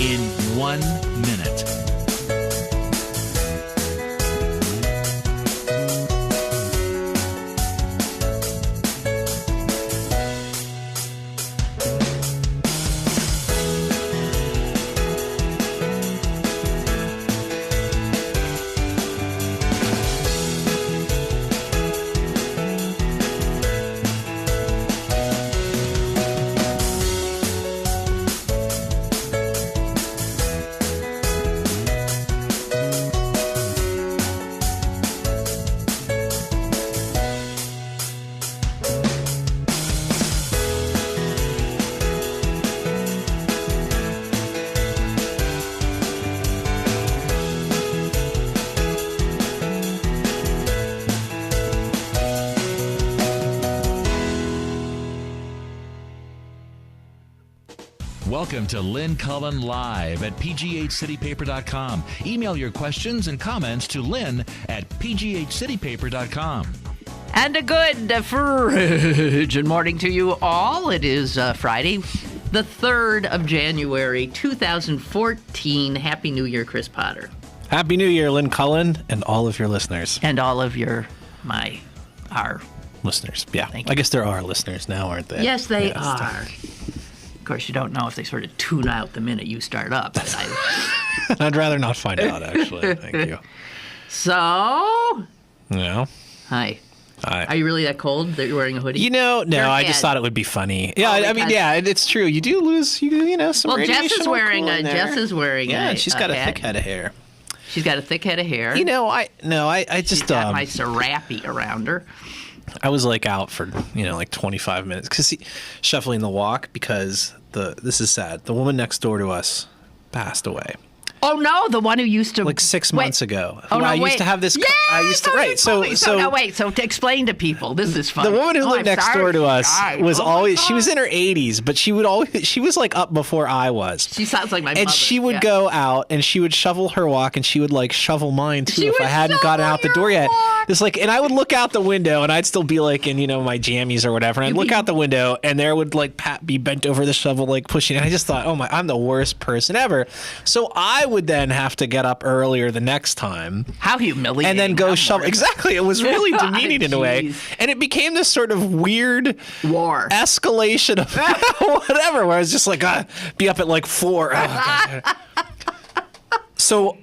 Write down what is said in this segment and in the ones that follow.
in 1 minute. Welcome to Lynn Cullen Live at pghcitypaper.com. Email your questions and comments to Lynn at pghcitypaper.com. And a good good morning to you all. It is Friday, the 3rd of January, 2014. Happy New Year, Chris Potter. Happy New Year, Lynn Cullen, and all of your listeners. And all of our listeners. Yeah. Thank you. I guess there are listeners now, aren't they? Yes, they are. Of course, you don't know if they sort of tune out the minute you start up. But I'd rather not find out, actually. Thank you. So? Yeah. Hi. Are you really that cold that you're wearing a hoodie? No, I just thought it would be funny. Yeah, I mean, it's true. You do lose, some radiation. Jess is wearing and she's got a thick head of hair. She's got a thick head of hair. I just... She's got my serape around her. I was out for 25 minutes because shuffling the walk because this is sad. The woman next door to us passed away. Oh no, the one who used to 6 months ago. Oh no, I used to have this. Yeah, I used to right. So to explain to people, this is fun. The woman who lived next door to us was always. She was in her 80s, but she was up before I was. She sounds like my mother. And she would go out and she would shovel her walk and she would shovel mine too if I hadn't gotten out the door yet. It's and I would look out the window and I'd still be in my jammies or whatever. And I'd look out the window and there would Pat be bent over the shovel pushing. And I just thought, oh my, I'm the worst person ever. So I would then have to get up earlier the next time. How humiliating. And then go shovel. Exactly. It was really demeaning in a way. And it became this sort of weird war escalation of whatever, where I was just be up at 4. Oh, so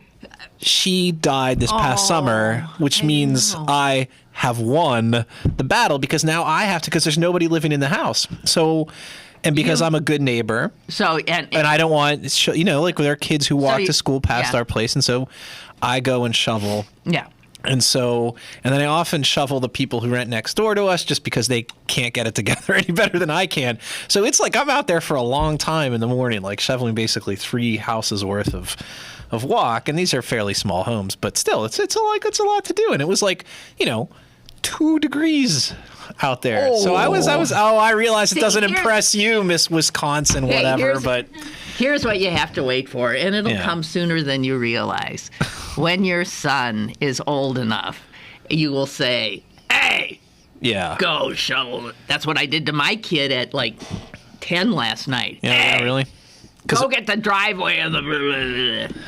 she died this past summer, which means I have won the battle because now I have to, because there's nobody living in the house. So... And because I'm a good neighbor, and I don't want, there are kids who walk to school past our place, and so I go and shovel. Yeah. And then I often shovel the people who rent next door to us just because they can't get it together any better than I can. So it's I'm out there for a long time in the morning, shoveling basically 3 houses worth of walk, and these are fairly small homes, but still, it's a lot to do, and it was 2 degrees out there. So I realize it doesn't impress you, Miss Wisconsin, whatever, but here's what you have to wait for, and it'll come sooner than you realize. When your son is old enough, you will say, hey, go shovel. That's what I did to my kid at 10 last night. Yeah, really? Go get the driveway of the...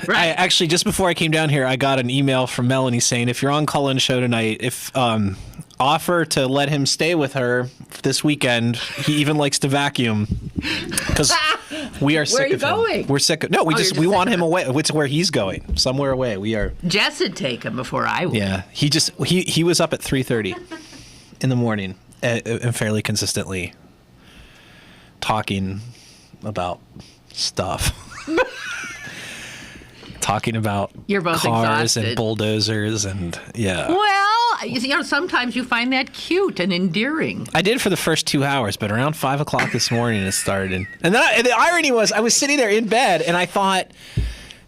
Right. I actually, just before I came down here, I got an email from Melanie saying, if you're on Cullen's show tonight, offer to let him stay with her this weekend. He even likes to vacuum because we are sick of him. Where are you going? We're sick of... No, we want him away. It's where he's going. Somewhere away. We are... Jess would take him before I would. Yeah. He was up at 3:30 in the morning and fairly consistently talking about stuff. Talking about You're both cars exhausted. And bulldozers and Well, sometimes you find that cute and endearing. I did for the first 2 hours, but around 5 o'clock this morning it started. And then the irony was I was sitting there in bed and I thought,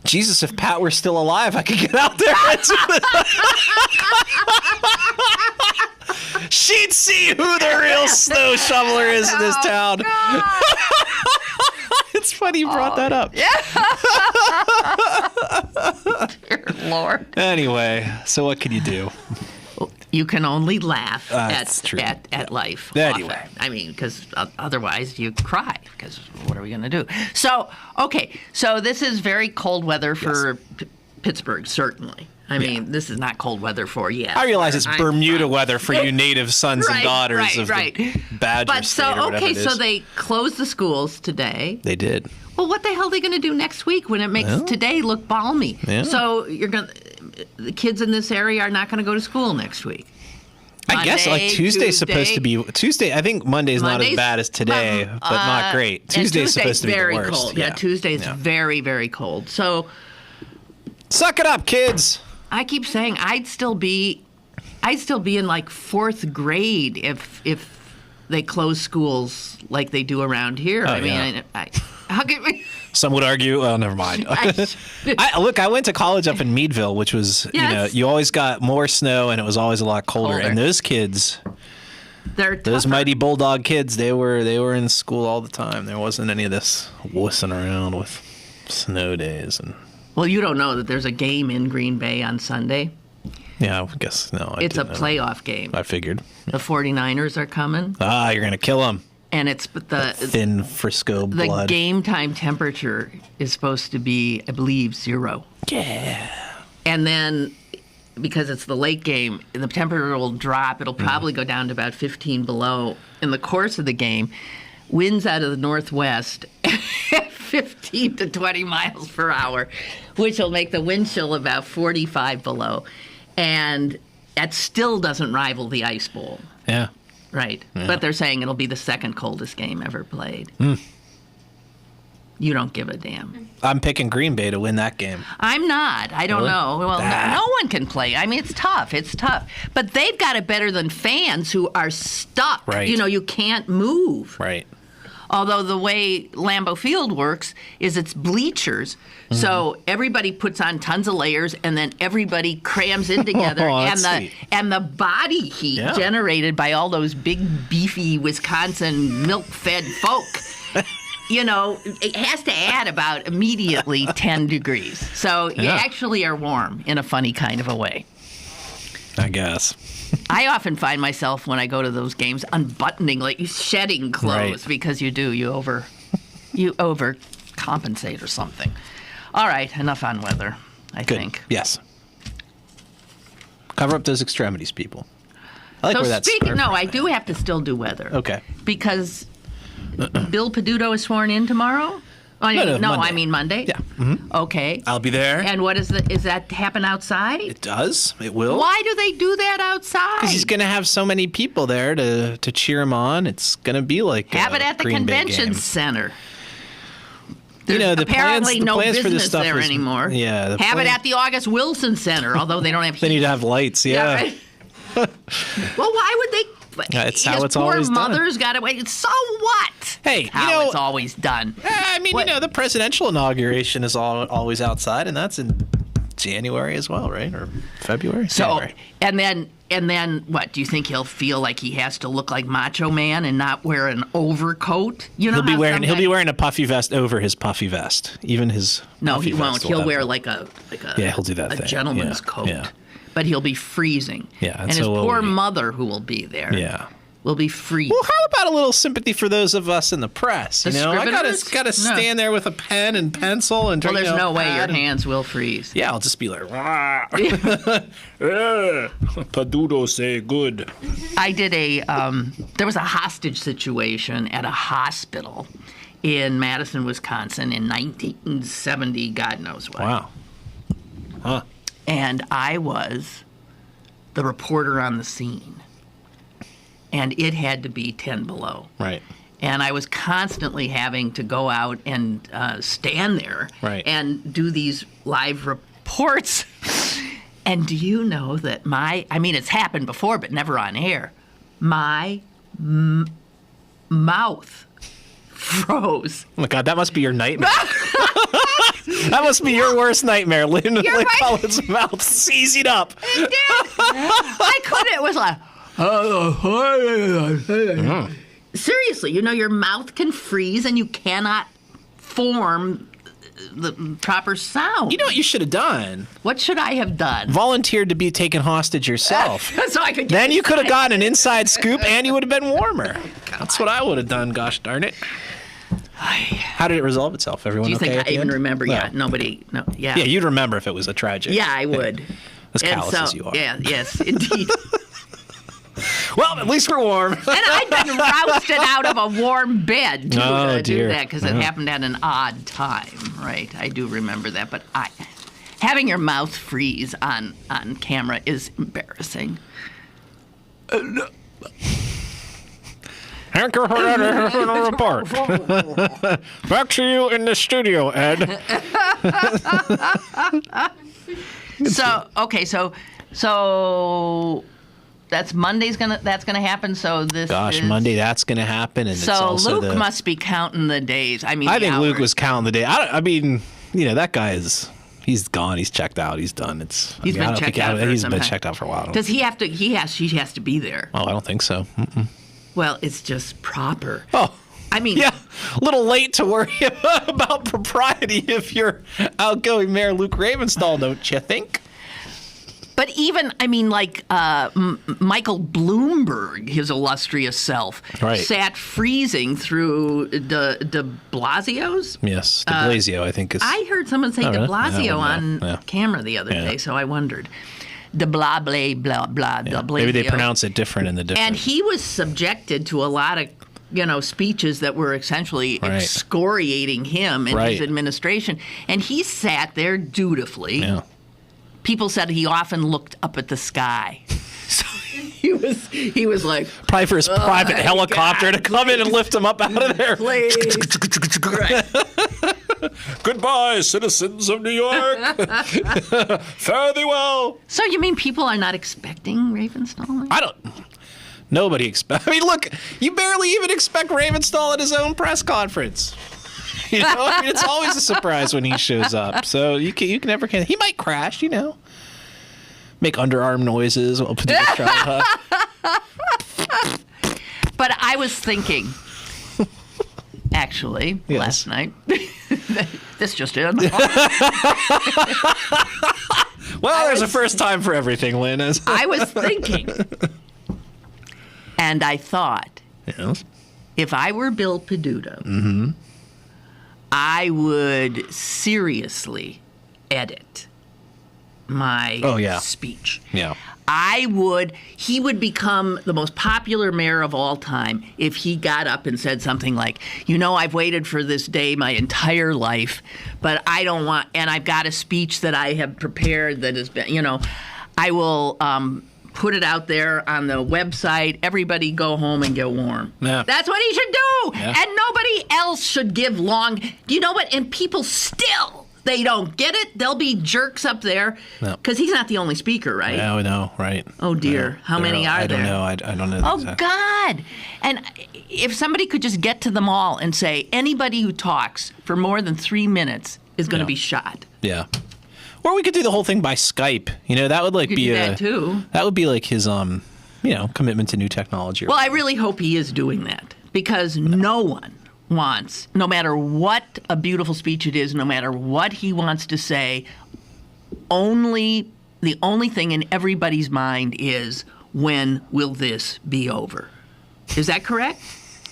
Jesus, if Pat were still alive, I could get out there. She'd see who the real snow shoveler is in this town. It's funny you brought that up. Yeah. Dear Lord. Anyway, so what can you do? You can only laugh at life. Anyway. Often. I mean, because otherwise you cry. Because what are we going to do? So, okay, so this is very cold weather for Pittsburgh, certainly. I mean, this is not cold weather for you. I realize it's Bermuda weather for you native sons and daughters of the Badger State or whatever it is. So they closed the schools today. They did. Well, what the hell are they going to do next week when it makes today look balmy? Yeah. So the kids in this area are not going to go to school next week. I guess like Tuesday's supposed to be Tuesday. I think Monday's not as bad as today, but not great. Tuesday's supposed to be the worst. Cold. Yeah, Tuesday's very, very cold. So suck it up, kids. I keep saying I'd still be in like 4th grade if they close schools like they do around here. I mean, how could we? Some would argue. Well, never mind. I went to college up in Meadville, which was you always got more snow and it was always a lot colder. And those kids, those mighty bulldog kids, they were in school all the time. There wasn't any of this wussing around with snow days and. Well, you don't know that there's a game in Green Bay on Sunday. Yeah, I guess no. It's a playoff game. I figured. The 49ers are coming. Ah, you're going to kill them. And it's the thin Frisco blood. The game time temperature is supposed to be, I believe, 0. Yeah. And then, because it's the late game, the temperature will drop. It'll probably go down to about 15 below. In the course of the game, winds out of the northwest 15 to 20 miles per hour, which will make the wind chill about 45 below. And that still doesn't rival the Ice Bowl. Yeah. Right. Yeah. But they're saying it'll be the 2nd coldest game ever played. You don't give a damn. I'm picking Green Bay to win that game. I'm not. I don't know. Well, no one can play. I mean, it's tough. It's tough. But they've got it better than fans who are stuck. Right. You can't move. Right. Although the way Lambeau Field works is it's bleachers. So everybody puts on tons of layers and then everybody crams in together. And the body heat generated by all those big, beefy Wisconsin milk-fed folk, it has to add about immediately 10 degrees. So you actually are warm in a funny kind of a way. I guess. I often find myself when I go to those games unbuttoning, like shedding clothes because you overcompensate or something. All right, enough on weather, I think. Yes. Cover up those extremities, people. I like where that's I do have to still do weather. Okay. Because Bill Peduto is sworn in tomorrow? No, I mean Monday. Yeah. Okay. I'll be there. And what is that happen outside? It does. It will. Why do they do that outside? Because he's going to have so many people there to cheer him on. It's going to be like have it at the convention center. There's apparently no business for this stuff there anymore. Yeah. Have it at the August Wilson Center, although they don't have heat. They need to have lights. Yeah. Right? Well, why would they? It's how it's always done. Poor mother's got to wait. So what? Hey, how it's always done. I mean, the presidential inauguration is always outside, and that's in January as well, right? Or February? So, January. and then what? Do you think he'll feel like he has to look like Macho Man and not wear an overcoat? He'll be wearing a puffy vest over his puffy vest. Even his he won't. He'll wear like a he'll do that a gentleman's coat. Yeah. But he'll be freezing. Yeah, and his poor mother, who will be there, will be freezing. Well, how about a little sympathy for those of us in the press? I gotta stand there with a pen and pencil and. Well, there's no way your hands will freeze. Yeah, I'll just be like, Peduto say good. I did there was a hostage situation at a hospital in Madison, Wisconsin in 1970, God knows what. Wow. Huh. And I was the reporter on the scene. And it had to be 10 below. Right. And I was constantly having to go out and stand there and do these live reports. And do you know that it's happened before, but never on air. My mouth froze. Oh my God, that must be your nightmare. That must be your worst nightmare, Lynn. Lynn Cullen's mouth seizing up. It did. I couldn't. It was like... Seriously, your mouth can freeze and you cannot form the proper sound. You know what you should have done? What should I have done? Volunteered to be taken hostage yourself. So I could. Then you could have gotten an inside scoop and you would have been warmer. That's what I would have done, gosh darn it. How did it resolve itself? Everyone Do you okay think I even remember? No. Yeah, nobody. No, yeah. Yeah, you'd remember if it was a tragic. Yeah, I would. As callous as you are. Yeah, yes, indeed. Well, at least we're warm. And I'd been rousted out of a warm bed to do that because it happened at an odd time, right? I do remember that, but having your mouth freeze on camera is embarrassing. Thank you for that report. Back to you in the studio, Ed. So that's Monday's that's gonna happen. So Monday that's gonna happen, and so it's also Luke must be counting the days. I mean, I think Luke was counting the day. I mean, that guy he's gone. He's checked out. He's done. He's been checked out for a while. Does he have to? She has to be there. Oh, I don't think so. Mm-mm. Well, it's just proper. Oh. I mean, yeah, a little late to worry about propriety if you're outgoing Mayor Luke Ravenstall, don't you think? But even, I mean, like Michael Bloomberg, his illustrious self, sat freezing through de Blasio's. Yes, de Blasio, I think is. I heard someone say de Blasio on camera the other day, so I wondered. De blah, blah, blah, blah, de Blasio. Maybe they pronounce it different in the different. And he was subjected to a lot of speeches that were essentially excoriating him and his administration. And he sat there dutifully. Yeah. People said he often looked up at the sky. So he was like... Probably for his private helicopter to come in and lift him up out of there. Please. Goodbye, citizens of New York. Fare thee well. So you mean people are not expecting Ravenstall? Nobody expects. I mean, look, you barely even expect Ravenstall at his own press conference. I mean, it's always a surprise when he shows up. So you can never. He might crash. Make underarm noises while Peduto's trying to. But I was thinking, actually, last night. This just in. Well, there's a first time for everything, Lynn. I was thinking. And I thought, if I were Bill Peduto, I would seriously edit my speech. Yeah. He would become the most popular mayor of all time if he got up and said something like, I've waited for this day my entire life, but I don't want, and I've got a speech that I have prepared that has been, I will, put it out there on the website. Everybody go home and get warm. Yeah. That's what he should do. Yeah. And nobody else should give long. Do you know what? And people still, they don't get it. There'll be jerks up there. Because he's not the only speaker, right? Yeah, I know, right. Oh, dear. How many are there? I don't know. Oh, God. And if somebody could just get to them all and say, anybody who talks for more than 3 minutes is going to be shot. Yeah. Or we could do the whole thing by Skype. That would be that too. That would be like his commitment to new technology. Well, I really hope he is doing that because no one wants, no matter what a beautiful speech it is, no matter what he wants to say, the only thing in everybody's mind is, when will this be over? Is that correct?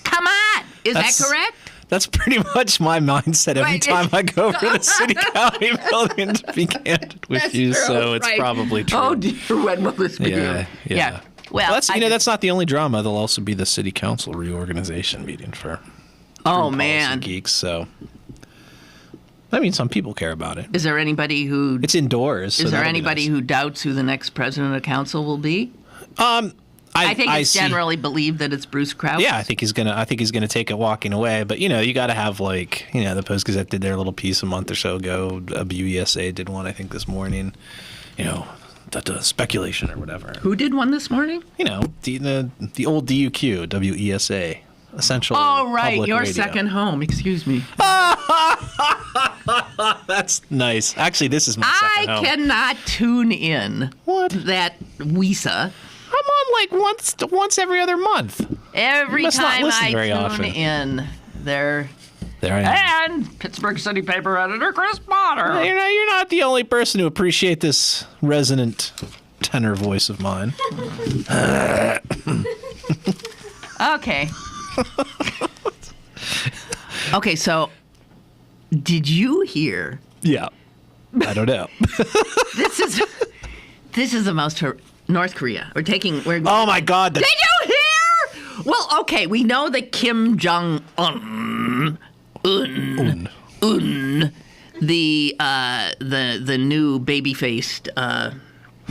Come on. Is that correct? That's pretty much my mindset every time I go over to the city-county building, to be candid with you. True, so it's probably true. Oh, dear, when will this be? Yeah. Well, that's not the only drama. There'll also be the city council reorganization meeting for man, geeks. So, I mean, some people care about it. Is there anybody who... It's indoors. Is there anybody who doubts who the next president of council will be? I think it's generally believed that it's Bruce Kraus. Yeah, I think he's gonna take it walking away. But you got to have the Post Gazette did their little piece a month or so ago. WESA did one, I think, this morning. The speculation or whatever. Who did one this morning? The old DUQ, WESA, Essential. Oh, right, Public your Radio. second home. Excuse me. That's nice. Actually, this is my second home. I cannot tune in. What? That WESA. I'm on once every other month. Every time I tune often. in, there I am. And Pittsburgh City Paper editor Chris Potter. You're not the only person to appreciate this resonant tenor voice of mine. Okay. Okay, so did you hear? Yeah. I don't know. This is the most North Korea. Oh my God! Did you hear? Well, okay, we know that Kim Jong Un, the new baby-faced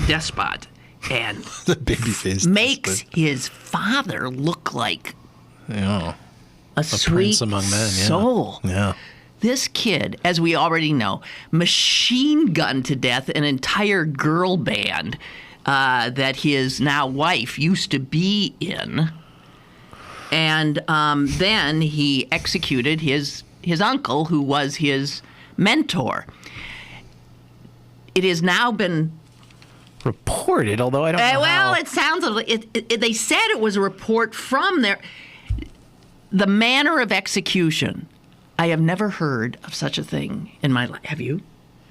despot, and the baby-faced makes his father look like a sweet prince among men, soul. Yeah. This kid, as we already know, machine gunned to death an entire girl band that his now wife used to be in. And then he executed his uncle, who was his mentor. It has now been reported, although I don't know well, how. it sounds they said it was a report from the manner of execution. I have never heard of such a thing in my life. Have you?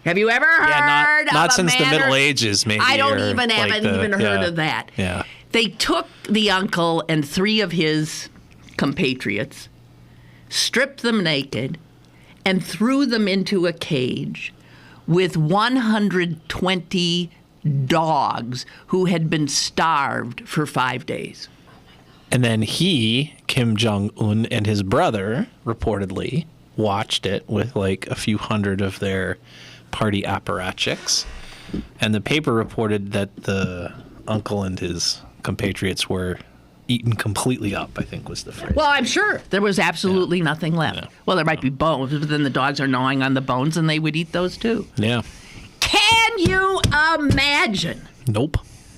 Have you ever heard of not a since the manner? Middle Ages, maybe. I don't haven't even heard of that. Yeah. They took the uncle and 3 of his compatriots, stripped them naked, and threw them into a cage with 120 dogs who had been starved for 5 days. And then Kim Jong Un, and his brother reportedly watched it with like a few hundred of their party apparatchiks. And the paper reported that the uncle and his compatriots were eaten completely up, I think was the phrase. Well, I'm sure there was absolutely nothing left. Yeah. Well, there might be bones, but then the dogs are gnawing on the bones and they would eat those too. Yeah. Can you imagine? Nope.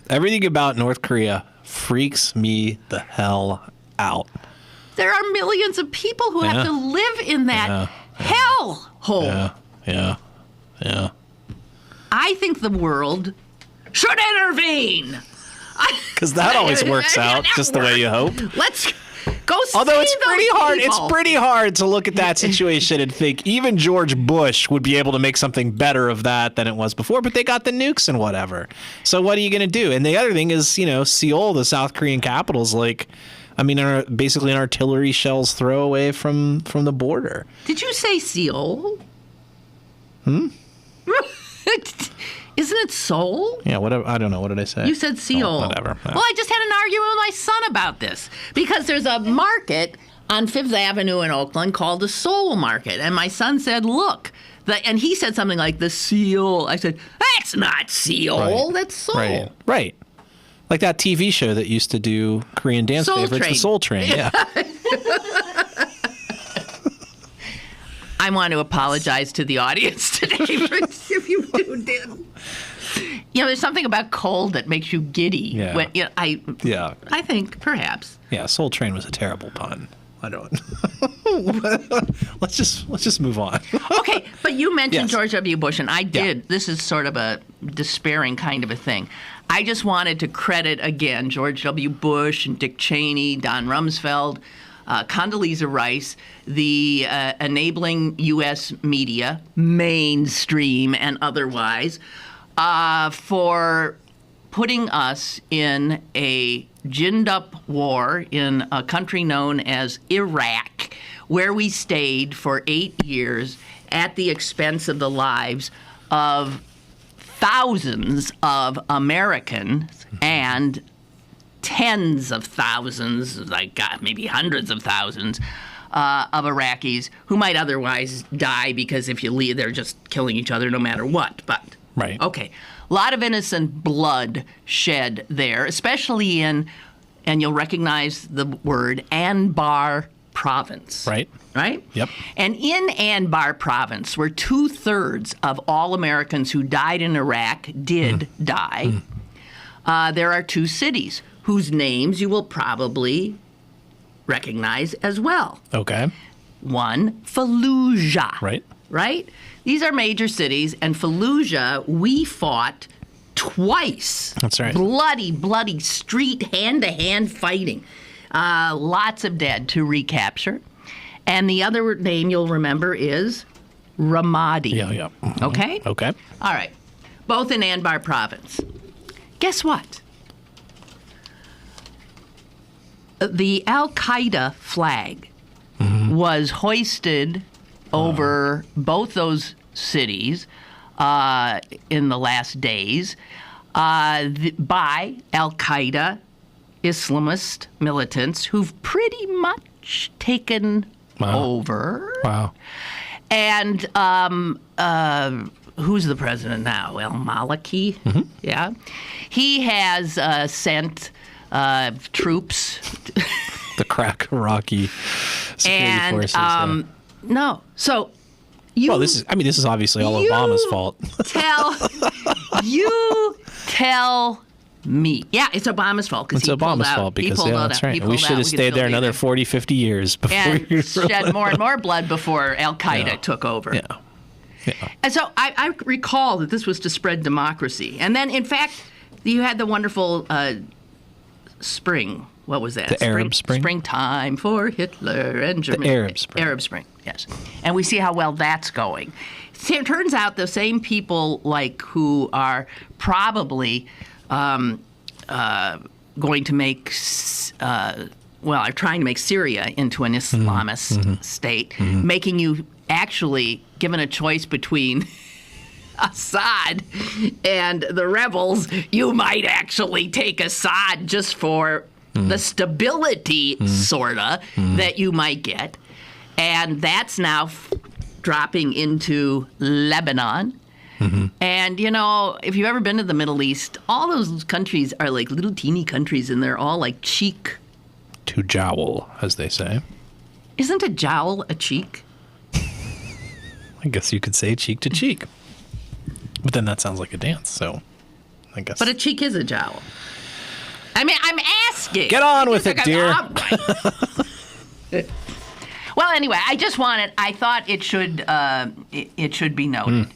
Everything about North Korea freaks me the hell out. There are millions of people who have to live in that hell hole. Yeah. I think the world should intervene. Because that always works out just the way you hope. Let's go see Although it's pretty hard. people. It's pretty hard to look at that situation and think even George Bush would be able to make something better of that than it was before. But they got the nukes and whatever. So what are you going to do? And the other thing is, Seoul, the South Korean capital, is basically an artillery shell's throw away from the border. Did you say Seoul? Isn't it Seoul? Yeah, whatever. I don't know. What did I say? You said Seoul. Oh, whatever. Well, I just had an argument with my son about this because there's a market on 5th Avenue in Oakland called the Seoul Market. And my son said, look. And he said something like the Seoul. I said, that's not Seoul. Right. That's Seoul. Right. Like that TV show that used to do Korean dance Soul favorites, Train. The Soul Train. Yeah. I want to apologize to the audience today if you did. There's something about cold that makes you giddy. Yeah. I think perhaps. Yeah, Soul Train was a terrible pun. I don't. Let's just move on. Okay, but you mentioned Yes. George W. Bush, and I did. Yeah. This is sort of a despairing kind of a thing. I just wanted to credit again George W. Bush and Dick Cheney, Don Rumsfeld, Condoleezza Rice, the enabling U.S. media, mainstream and otherwise, for putting us in a ginned-up war in a country known as Iraq, where we stayed for 8 years at the expense of the lives of thousands of Americans and tens of thousands, maybe hundreds of thousands of Iraqis who might otherwise die because if you leave, they're just killing each other no matter what. But Right. Okay, a lot of innocent blood shed there, especially in, and you'll recognize the word, Anbar province. Right. Right? Yep. And in Anbar province, where 2/3 of all Americans who died in Iraq did die, there are 2 cities whose names you will probably recognize as well. Okay. One, Fallujah. Right. Right? These are major cities, and Fallujah, we fought twice. That's right. Bloody street, hand-to-hand fighting. Lots of dead to recapture. And the other name you'll remember is Ramadi. Yeah. Mhm. Okay? Okay. All right. Both in Anbar province. Guess what? The Al-Qaeda flag was hoisted over both those cities in the last days by Al-Qaeda Islamist militants who've pretty much taken over. Wow. And who's the president now? Al-Maliki? Mm-hmm. Yeah. He has sent troops. The crack Iraqi security forces. No. So this is obviously all Obama's fault. Tell me. Yeah, it's Obama's fault. It's Obama's fault because that's right. We should have stayed there another 40, 50 years before and shed more and more blood before Al-Qaeda took over. Yeah. And so I recall that this was to spread democracy. And then, in fact, you had the wonderful spring. What was that? The Arab Spring? Springtime for Hitler and Germany. The Arab Spring. Arab Spring, yes. And we see how well that's going. It turns out the same people who are probably going to make, are trying to make Syria into an Islamist state, making you actually given a choice between Assad and the rebels, you might actually take Assad just for the stability, sorta, that you might get. And that's now dropping into Lebanon. And, if you've ever been to the Middle East, all those countries are like little teeny countries, and they're all like cheek. To jowl, as they say. Isn't a jowl a cheek? I guess you could say cheek to cheek. But then that sounds like a dance, so I guess. But a cheek is a jowl. I mean, I'm asking. Get on with it, dear. Well, anyway, I thought it should be noted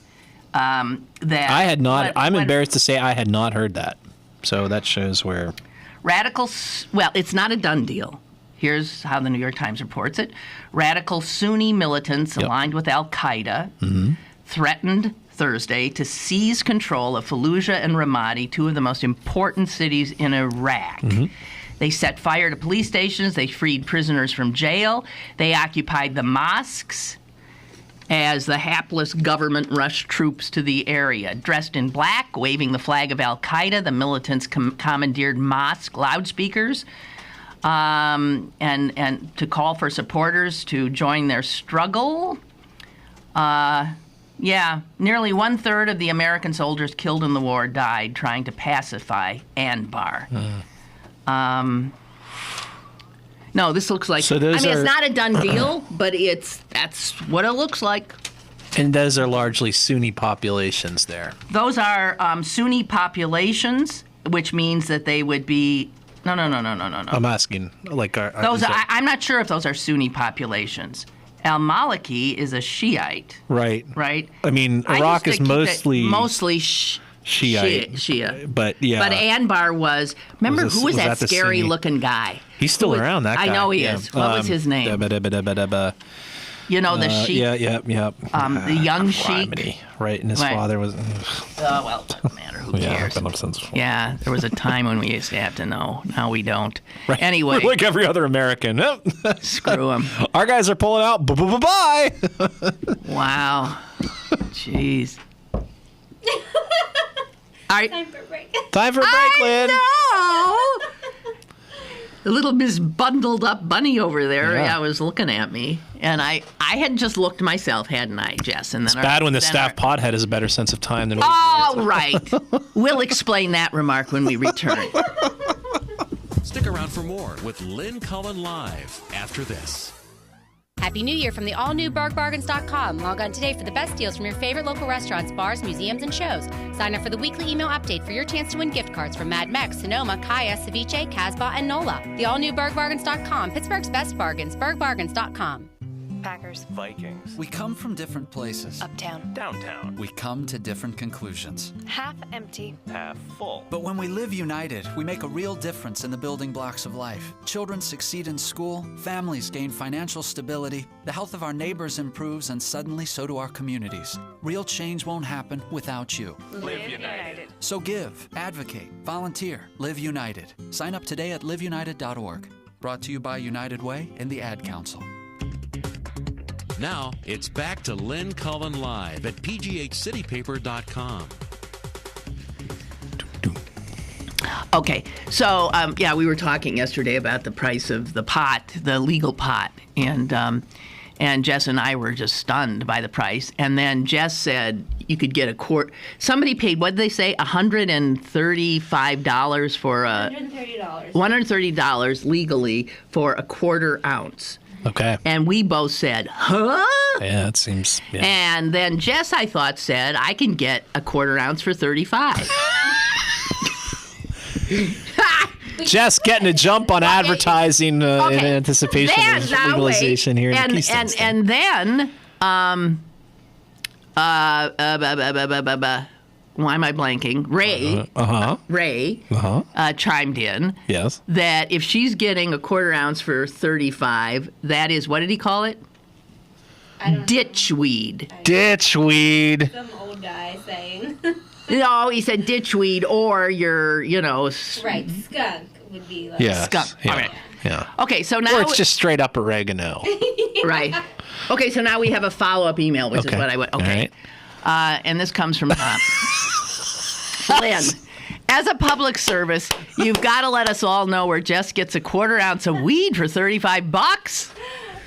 that I had not. I'm embarrassed to say I had not heard that. So that shows where it's not a done deal. Here's how the New York Times reports it. Radical Sunni militants aligned with Al-Qaeda threatened Thursday to seize control of Fallujah and Ramadi, two of the most important cities in Iraq. They set fire to police stations. They freed prisoners from jail. They occupied the mosques as the hapless government rushed troops to the area. Dressed in black, waving the flag of Al-Qaeda, the militants commandeered mosque loudspeakers and to call for supporters to join their struggle. Nearly 1/3 of the American soldiers killed in the war died trying to pacify Anbar. No, this looks like. It's not a done deal, but that's what it looks like. And those are largely Sunni populations there. Those are Sunni populations, which means that they would be. No. I'm asking, I'm not sure if those are Sunni populations. Al-Maliki is a Shiite. Right. Right? I mean, Iraq is mostly Shiite. Shia. But yeah. But Anbar was, who was that scary-looking guy? He's still around, that guy. I know he is. What was his name? The sheik. Yeah. The young sheik. Right, and his father was. It doesn't matter. Who cares? Yeah, there was a time when we used to have to know. Now we don't. Right. Anyway. We're like every other American. Screw them. Our guys are pulling out. Bye. Wow. Jeez. Time for a break. Time for a break, Lynn. I know. The little misbundled up bunny over there was looking at me. And I had just looked myself, hadn't I, Jess? And then it's bad when the staff podhead has a better sense of time than we do. All right. We'll explain that remark when we return. Stick around for more with Lynn Cullen Live after this. Happy New Year from the all-new BergBargains.com. Log on today for the best deals from your favorite local restaurants, bars, museums, and shows. Sign up for the weekly email update for your chance to win gift cards from Mad Mex, Sonoma, Kaya, Ceviche, Casbah, and NOLA. The all-new BergBargains.com. Pittsburgh's best bargains. BergBargains.com. Packers. Vikings. We come from different places. Uptown. Downtown. We come to different conclusions. Half empty. Half full. But when we live united, we make a real difference in the building blocks of life. Children succeed in school, families gain financial stability, the health of our neighbors improves, and suddenly so do our communities. Real change won't happen without you. Live United. So give, advocate, volunteer, live united. Sign up today at liveunited.org. Brought to you by United Way and the Ad Council. Now, it's back to Lynn Cullen Live at pghcitypaper.com. Okay, so we were talking yesterday about the price of the pot, the legal pot, and Jess and I were just stunned by the price. And then Jess said you could get a quart. Somebody paid, what did they say, $135 for a $130. $130 legally for a quarter ounce. Okay. And we both said, huh? Yeah, it seems. Yeah. And then Jess, I thought, said I can get a quarter ounce for $35. Jess getting a jump on advertising in anticipation of legalization here in the Keystone State. And then, why am I blanking? Ray chimed in. Yes. That if she's getting a quarter ounce for $35, that is, what did he call it? Ditchweed. Ditchweed. Some old guy saying. No, he said ditchweed or your, Right, skunk would be like. Yeah. Skunk. Yeah. All right. Yeah. Okay, so now. Or it's just straight up oregano. Right. Okay, so now we have a follow-up email, which is what I went. Okay. Right. And this comes from Lynn. As a public service, you've got to let us all know where Jess gets a quarter ounce of weed for $35.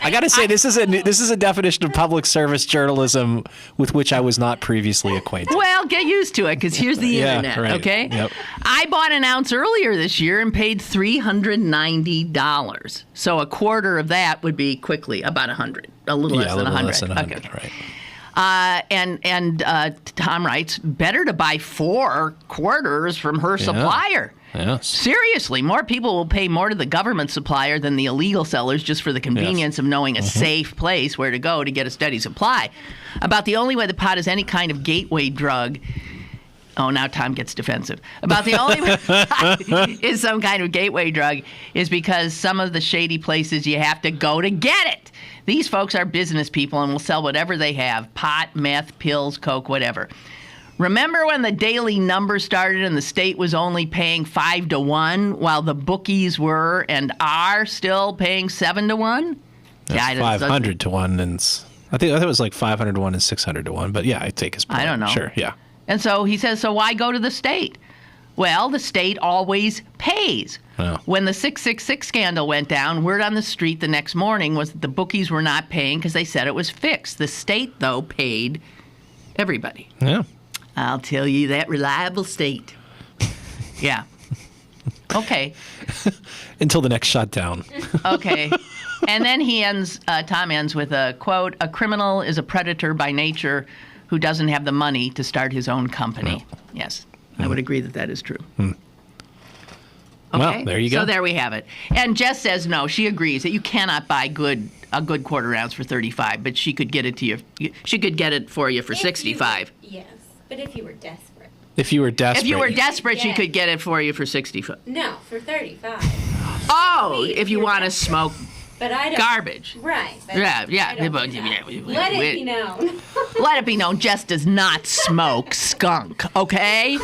I got to say, this is a definition of public service journalism with which I was not previously acquainted. Well, get used to it, because here's the internet, right. okay? Yep. I bought an ounce earlier this year and paid $390. So a quarter of that would be quickly about $100, a little less than $100. Less than $100, okay. Right. And Tom writes, better to buy 4 quarters from her supplier. Yes. Seriously, more people will pay more to the government supplier than the illegal sellers just for the convenience of knowing a safe place where to go to get a steady supply. About the only way the pot is any kind of gateway drug. Oh, now Tom gets defensive. About the only way is some kind of gateway drug is because some of the shady places you have to go to get it. These folks are business people and will sell whatever they have, pot, meth, pills, coke, whatever. Remember when the daily number started and the state was only paying 5 to 1 while the bookies were and are still paying 7 to 1? Yeah, 500 to 1 and I think it was like 500 to 1 and 600 to 1, but yeah, I take his point. I don't know. Sure, yeah. And so he says, so why go to the state? Well, the state always pays. Oh. When the 666 scandal went down, word on the street the next morning was that the bookies were not paying because they said it was fixed. The state, though, paid everybody. Yeah. I'll tell you that reliable state. Yeah. Okay. Until the next shutdown. Okay. And then Tom ends with a quote, a criminal is a predator by nature who doesn't have the money to start his own company. Oh. Yes. I would agree that is true. Okay. Well, there you go. So there we have it. And Jess says no, she agrees that you cannot buy a good quarter ounce for $35, but she could get it to you. She could get it for you for $65. Yes, but if you were desperate. If you were desperate, she could get it for you for $65. No, for $35. Oh, if you want to smoke but I don't, garbage. Right. Yeah. Let it be known. Let it be known Jess does not smoke skunk, okay?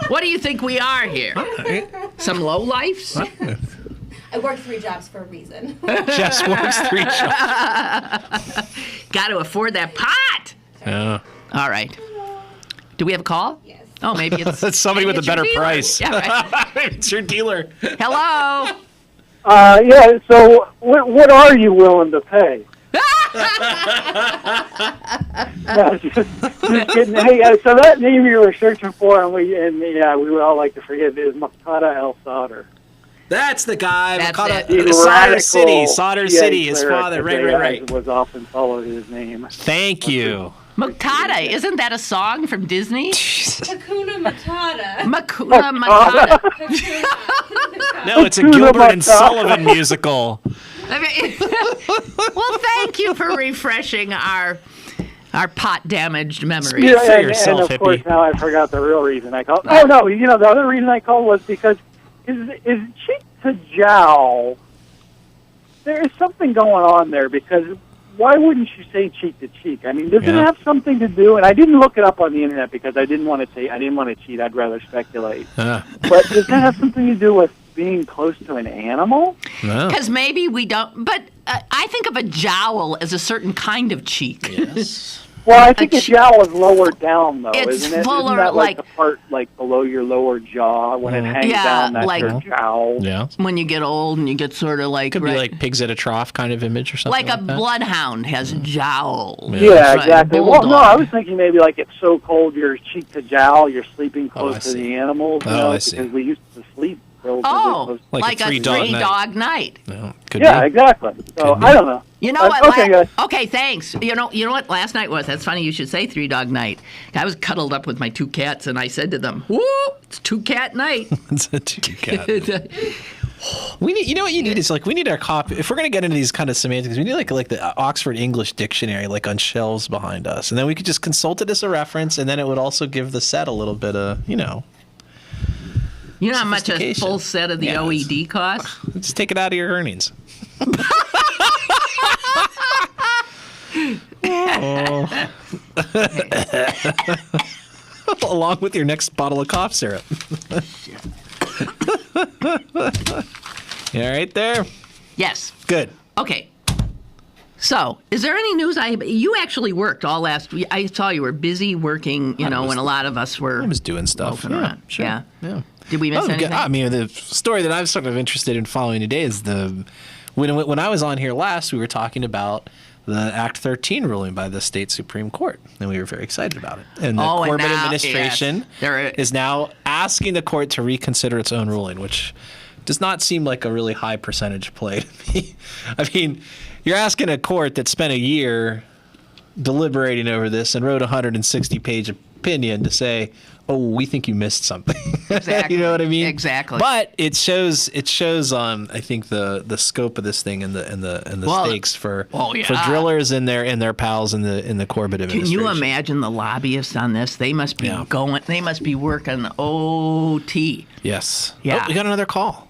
What do you think we are here? Some lowlifes? I work 3 jobs for a reason. Jess works 3 jobs. Got to afford that pot. Yeah. All right. Do we have a call? Yes. Oh, maybe it's somebody with a better price. Yeah, right. It's your dealer. Hello. Yeah. So, what are you willing to pay? No, just kidding. Hey, so that name you were searching for, and we would all like to forget, is Makata El Sadr. That's the guy. That's Makata, Solder City. Solder City, his father. Right. Was often followed his name. Thank you. Makata, isn't that a song from Disney? Hakuna Matata. Makuna Matata. No, it's a Gilbert and Sullivan musical. Well, thank you for refreshing our pot-damaged memories. Yeah, For yourself, and of course, hippie. now I forgot the real reason I called. Oh, no, the other reason I called was because is cheek to jowl, there is something going on there, because why wouldn't you say cheek to cheek? I mean, does it have something to do? And I didn't look it up on the internet because I didn't want to cheat. I'd rather speculate. But does that have something to do with being close to an animal? Because maybe we don't. But I think of a jowl as a certain kind of cheek. Yes. Well, I think a jowl is lower down, though, It's isn't it? fuller, Isn't that like the part below your lower jaw when it hangs down? That's your jowl. Yeah. when you get old and you get sort of like Could be like pigs at a trough kind of image or something. like a that. bloodhound has a jowl. Yeah, Right, exactly. Well, bulldog. no, I was thinking maybe like it's so cold you're cheek to jowl, you're sleeping close to the animals. I see. Because we used to sleep relatively close. Like a three-dog night. No, could Yeah, be. exactly. So I don't know. You know what? Okay, guys. Okay, thanks. You know what last night was? That's funny you should say three-dog night. I was cuddled up with my 2 cats, and I said to them, "Woo, it's 2-cat night." It's a 2-cat. We need, you know what you need is we need our copy. If we're gonna get into these kind of semantics, we need like the Oxford English Dictionary on shelves behind us, and then we could just consult it as a reference, and then it would also give the set a little bit of You know how much a full set of the OED costs? Just take it out of your earnings. Along with your next bottle of cough syrup. You all right there? Yes. Good. Okay. So, is there any news? You actually worked all last week. I saw you were busy working, when a lot of us were. I was doing stuff. Around. Sure. Yeah. Did we miss anything? I mean, the story that I'm sort of interested in following today is when I was on here last, we were talking about the Act 13 ruling by the state Supreme Court, and we were very excited about it. And the Corbett administration is now asking the court to reconsider its own ruling, which does not seem like a really high percentage play to me. I mean, you're asking a court that spent a year deliberating over this and wrote a 160-page opinion to say, "Oh, we think you missed something." Exactly. You know what I mean? Exactly. But it shows I think the scope of this thing and the stakes for drillers and their pals in the Corbett administration. Can you imagine the lobbyists on this? They must be they must be working OT. Yes. Yeah. Oh, we got another call.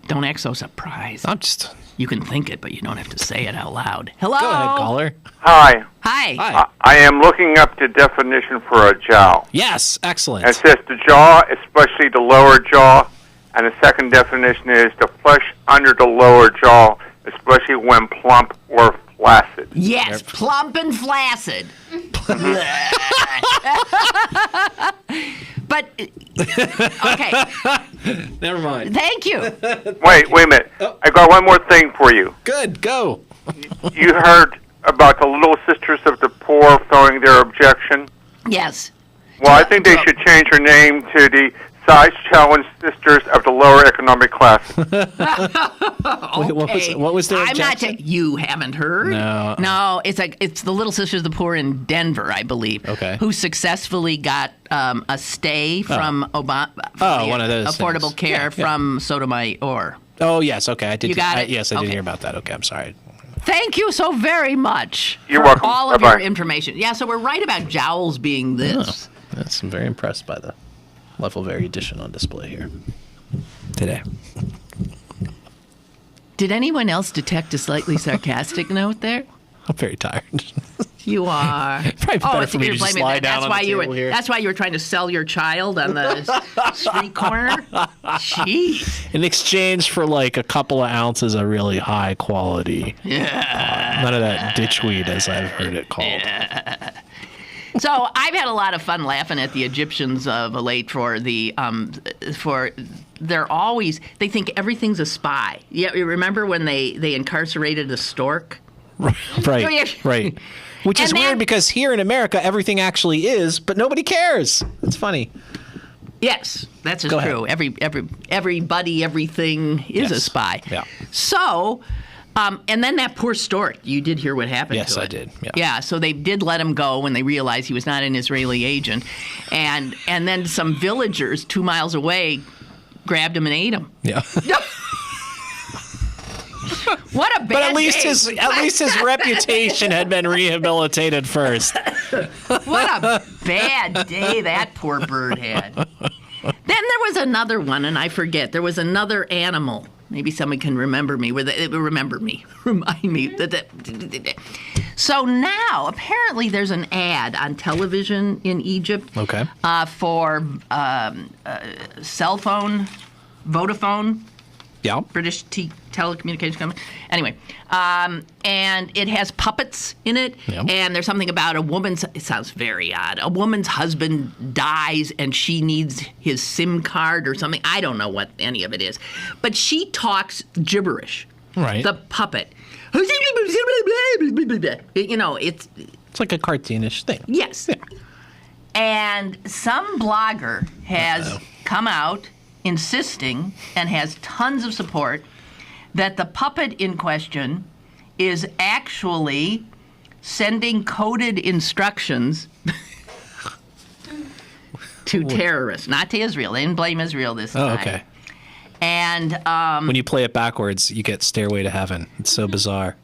Don't act so surprised. I'm You can think it, but you don't have to say it out loud. Hello. Go ahead, caller. Hi. Hi. I am looking up the definition for a jowl. Yes, excellent. It says the jaw, especially the lower jaw, and the second definition is the flesh under the lower jaw, especially when plump or flaccid. Yes, plump and flaccid. But, okay. Never mind. Thank you. Wait a minute. I got one more thing for you. Good, go. You heard about the Little Sisters of the Poor throwing their objection? Yes. Well, I think they should change her name to the Size Challenge Sisters of the Lower Economic Classes. Okay. What was their objection? I'm not. You haven't heard? No. No. It's the Little Sisters of the Poor in Denver, I believe. Okay. Who successfully got a stay from Obama. One of those affordable things. care from Sotomayor. Oh yes, okay. I did. You got it? Yes, I did Okay. hear about that. Okay, I'm sorry. Thank you so very much. You're for welcome. all of Bye-bye. your information. Yeah, so we're right about jowls being this. Yes, I'm very impressed by the level of erudition on display here today. Did anyone else detect a slightly sarcastic note there? I'm very tired. You are. Probably better for me to you're just blaming lie that. down That's on why the you table were. here. That's why you were trying to sell your child on the street corner. Jeez. In exchange for like a couple of ounces of really high quality. Yeah. None of that ditchweed, as I've heard it called. Yeah. So I've had a lot of fun laughing at the Egyptians of late for they think everything's a spy. Yeah, you remember when they incarcerated a stork? Right. Which is weird because here in America everything actually is, but nobody cares. It's funny. Yes, that's Go true. Everybody, everything is a spy. Yeah. So, and then that poor stork, you did hear what happened to it. Yes, I did. Yeah, so they did let him go when they realized he was not an Israeli agent. And then some villagers 2 miles away grabbed him and ate him. Yeah. What a bad But at least day. his reputation had been rehabilitated first. What a bad day that poor bird had. Then there was another one, and I forget. There was another animal. Maybe someone can remember me. Remind me. So now, apparently, there's an ad on television in Egypt. Okay. For cell phone, Vodafone Yeah. British telecommunications company. Anyway, and it has puppets in it. Yep. And there's something about a woman's, it sounds very odd, a woman's husband dies and she needs his SIM card or something. I don't know what any of it is. But she talks gibberish. Right. The puppet. You know, it's like a cartoonish thing. Yes. Yeah. And some blogger has come out insisting, and has tons of support, that the puppet in question is actually sending coded instructions to terrorists, not to Israel. They didn't blame Israel this time. Oh, okay. And when you play it backwards, you get Stairway to Heaven. It's so bizarre.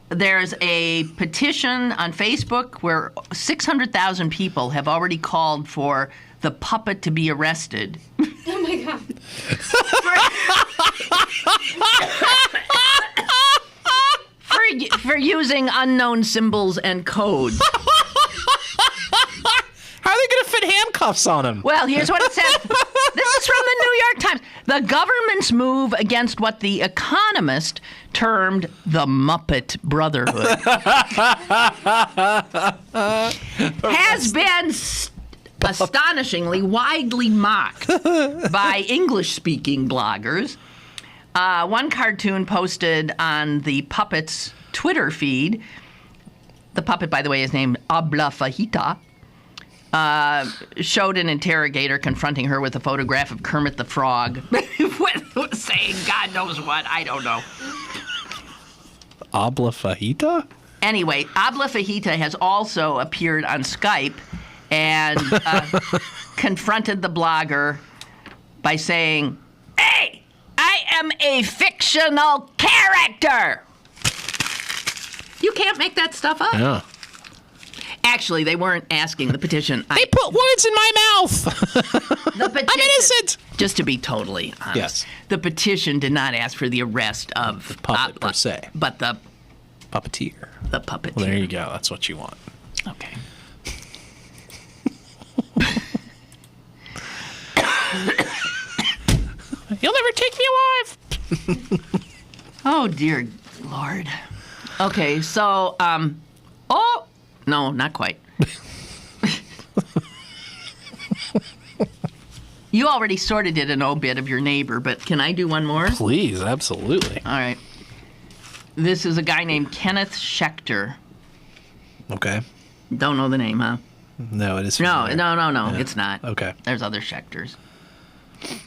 There's a petition on Facebook where 600,000 people have already called for the puppet to be arrested. Oh my God. for using unknown symbols and codes. How are they going to fit handcuffs on him? Well, here's what it says. This is from the New York Times. The government's move against what The Economist termed the Muppet Brotherhood has been astonishingly widely mocked by English-speaking bloggers. One cartoon posted on the puppet's Twitter feed. The puppet, by the way, is named Abla Fajita. Showed an interrogator confronting her with a photograph of Kermit the Frog, saying God knows what. I don't know. Abla Fajita? Anyway, Abla Fajita has also appeared on Skype and confronted the blogger by saying, "Hey, I am a fictional character." You can't make that stuff up. Yeah. Actually, they weren't asking the petition. They put words in my mouth. The petition, I'm innocent. Just to be totally honest, yes. The petition did not ask for the arrest of the puppet per se, but the puppeteer. The puppeteer. Well, there you go. That's what you want. Okay. You'll never take me alive. Oh dear Lord. Okay, so oh no, not quite. You already sort of did an obit of your neighbor, but can I do one more? Please, absolutely. All right. This is a guy named Kenneth Schechter. Okay. Don't know the name, huh? No, it is. No, Yeah. it's not. Okay. There's other Schechters.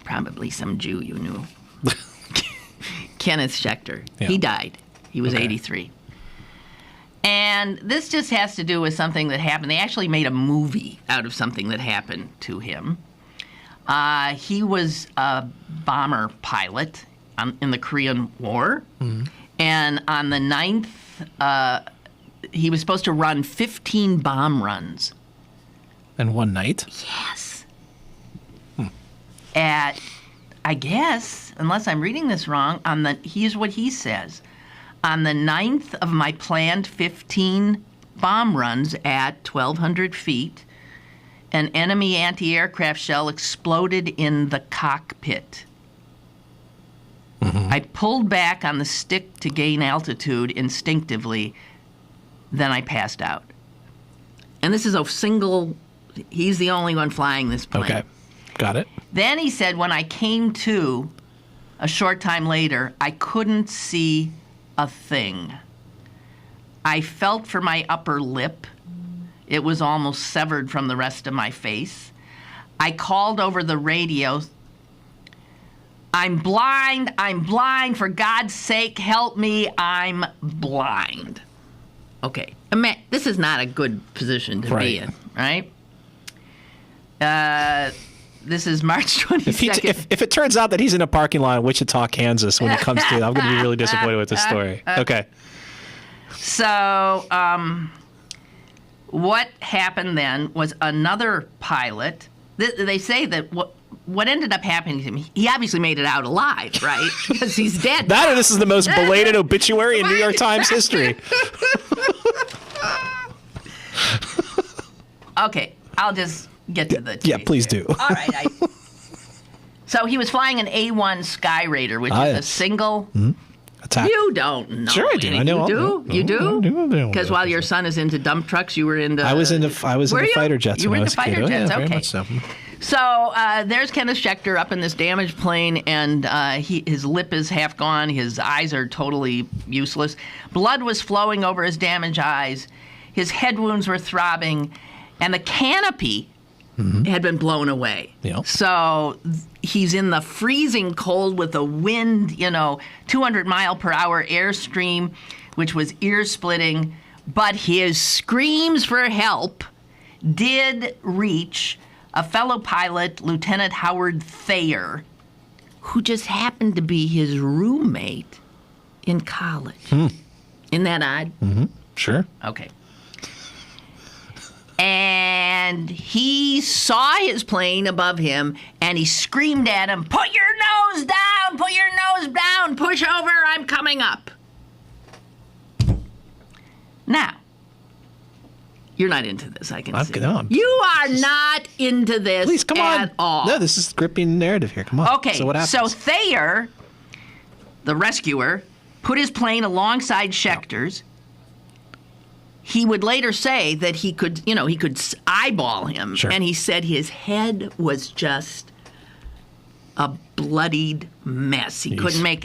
Probably some Jew you knew. Kenneth Schechter. Yeah. He died. He was 83. And this just has to do with something that happened. They actually made a movie out of something that happened to him. He was a bomber pilot in the Korean War. Mm-hmm. And on the 9th, he was supposed to run 15 bomb runs. In one night? Yes. At, I guess, unless I'm reading this wrong, here's what he says. On the 9th of my planned 15 bomb runs at 1,200 feet, an enemy anti-aircraft shell exploded in the cockpit. Mm-hmm. I pulled back on the stick to gain altitude instinctively. Then I passed out. And this is a single, he's the only one flying this plane. Okay, got it. Then he said, when I came to a short time later, I couldn't see a thing. I felt for my upper lip. It was almost severed from the rest of my face. I called over the radio, I'm blind, for God's sake, help me, I'm blind. Okay, this is not a good position to be in, right? This is March 22nd. If it turns out that he's in a parking lot in Wichita, Kansas when he comes to it, I'm going to be really disappointed with this story. Okay. So, what happened then was another pilot. They say that what ended up happening to him, he obviously made it out alive, right? Because he's dead. That or this is the most belated obituary in New York Times history. Okay, I'll just get to the chase. Yeah, please do. All right. So he was flying an A1 Sky Raider, which is a single... Attack. You don't know. Sure, I do. I know. You do? You do? Because while your son is into dump trucks, you were into... I was into fighter jets. You were when into I was a fighter kid. jets, Yeah, very okay. much so. So there's Kenneth Schechter up in this damaged plane, and his lip is half gone. His eyes are totally useless. Blood was flowing over his damaged eyes. His head wounds were throbbing, and the canopy had been blown away. Yep. So he's in the freezing cold with a wind, 200-mile-per-hour airstream, which was ear-splitting. But his screams for help did reach a fellow pilot, Lieutenant Howard Thayer, who just happened to be his roommate in college. Isn't that odd? Mm-hmm. Sure. Okay. And he saw his plane above him, and he screamed at him, "Put your nose down! Put your nose down! Push over! I'm coming up!" Now, you're not into this, I can see. No, you are not into this Please, come at on. all. No, this is gripping narrative here. Come on. Okay, So what happens? so Thayer, the rescuer, put his plane alongside Schechter's. He would later say that he could eyeball him. Sure. And he said his head was just a bloodied mess. He couldn't make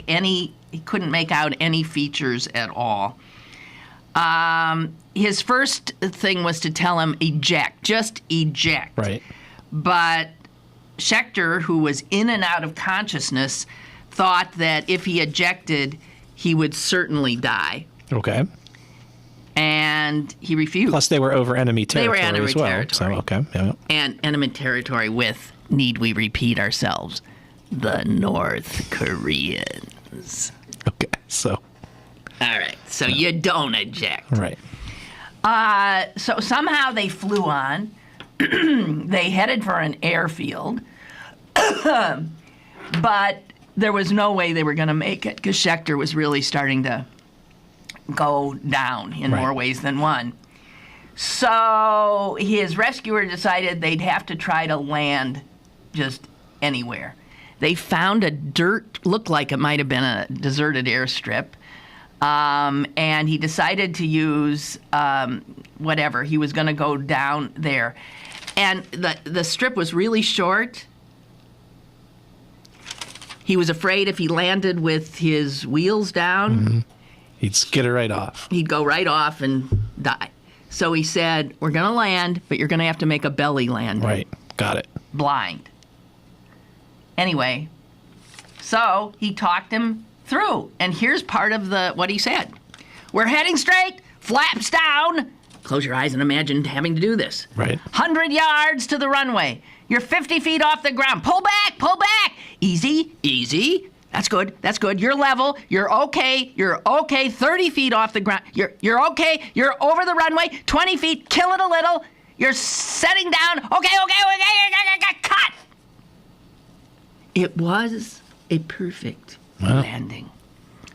out any features at all. His first thing was to tell him, eject, just eject. Right. But Schechter, who was in and out of consciousness, thought that if he ejected, he would certainly die. Okay. And he refused. Plus, they were over enemy territory They were enemy as well. territory. So, okay. Yeah. And enemy territory with, need we repeat ourselves, the North Koreans. Okay. So. All right. So you don't eject. Right. So somehow they flew on. They headed for an airfield. But there was no way they were going to make it because Schechter was really starting to go down in more ways than one. So his rescuer decided they'd have to try to land just anywhere. They found looked like it might have been a deserted airstrip. And he decided to use whatever. He was going to go down there. And the strip was really short. He was afraid if he landed with his wheels down, he'd skid it right off. He'd go right off and die. So he said, we're going to land, but you're going to have to make a belly landing. Right. Got it. Blind. Anyway, so he talked him through. And here's part of what he said. We're heading straight, flaps down. Close your eyes and imagine having to do this. Right. 100 yards to the runway. You're 50 feet off the ground. Pull back, pull back. Easy, easy. That's good, that's good. You're level, you're okay, 30 feet off the ground. You're okay, you're over the runway, 20 feet, kill it a little. You're setting down, okay, cut. It was a perfect landing.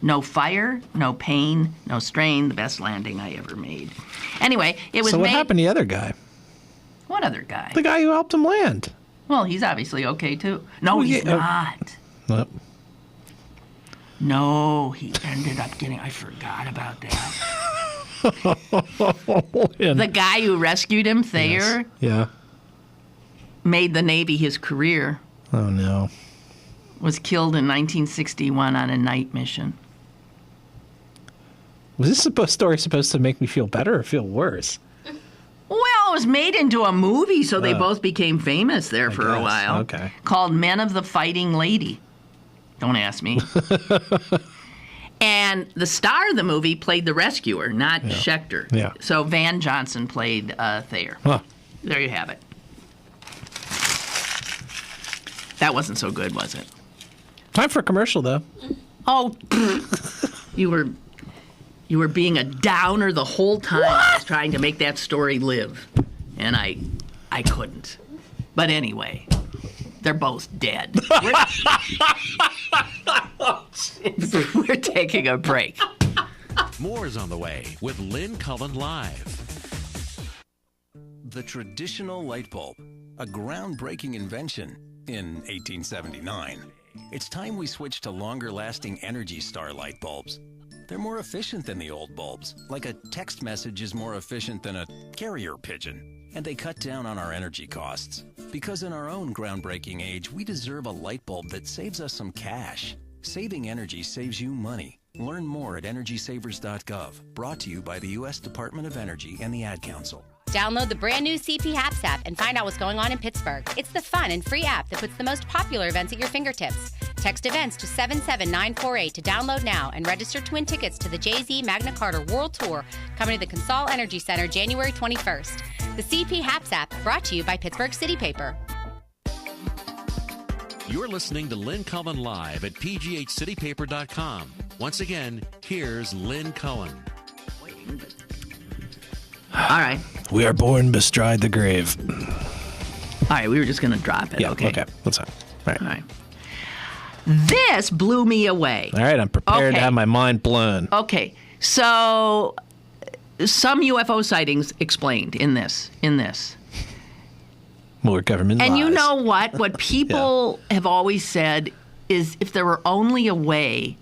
No fire, no pain, no strain, the best landing I ever made. Anyway, it was So what happened to the other guy? What other guy? The guy who helped him land. Well, he's obviously okay, too. No, he's not. Well, No, he ended up getting... I forgot about that. The guy who rescued him, Thayer, yeah. made the Navy his career. Oh, no. Was killed in 1961 on a night mission. Was this story supposed to make me feel better or feel worse? Well, it was made into a movie, so they both became famous there for a while. Okay. Called Men of the Fighting Lady. Don't ask me. And the star of the movie played the rescuer, not Schechter. Yeah. So Van Johnson played Thayer. Huh. There you have it. That wasn't so good, was it? Time for a commercial, though. Oh, you were being a downer the whole time. I was trying to make that story live, and I couldn't. But anyway, they're both dead. We're taking a break. More is on the way with Lynn Cullen Live. The traditional light bulb, a groundbreaking invention, in 1879. It's time we switch to longer-lasting Energy Star light bulbs. They're more efficient than the old bulbs, like a text message is more efficient than a carrier pigeon. And they cut down on our energy costs. Because in our own groundbreaking age, we deserve a light bulb that saves us some cash. Saving energy saves you money. Learn more at EnergySavers.gov. Brought to you by the U.S. Department of Energy and the Ad Council. Download the brand new CP Haps app and find out what's going on in Pittsburgh. It's the fun and free app that puts the most popular events at your fingertips. Text events to 77948 to download now and register to win tickets to the Jay-Z Magna Carta World Tour coming to the Consol Energy Center January 21st. The CP Haps app brought to you by Pittsburgh City Paper. You're listening to Lynn Cullen Live at pghcitypaper.com. Once again, here's Lynn Cullen. All right. We are born bestride the grave. All right, we were just going to drop it. Yeah, okay. What's that? All right. This blew me away. All right, I'm prepared to have my mind blown. Okay, so some UFO sightings explained in this. More government lies. And you know what? What people have always said is if there were only a way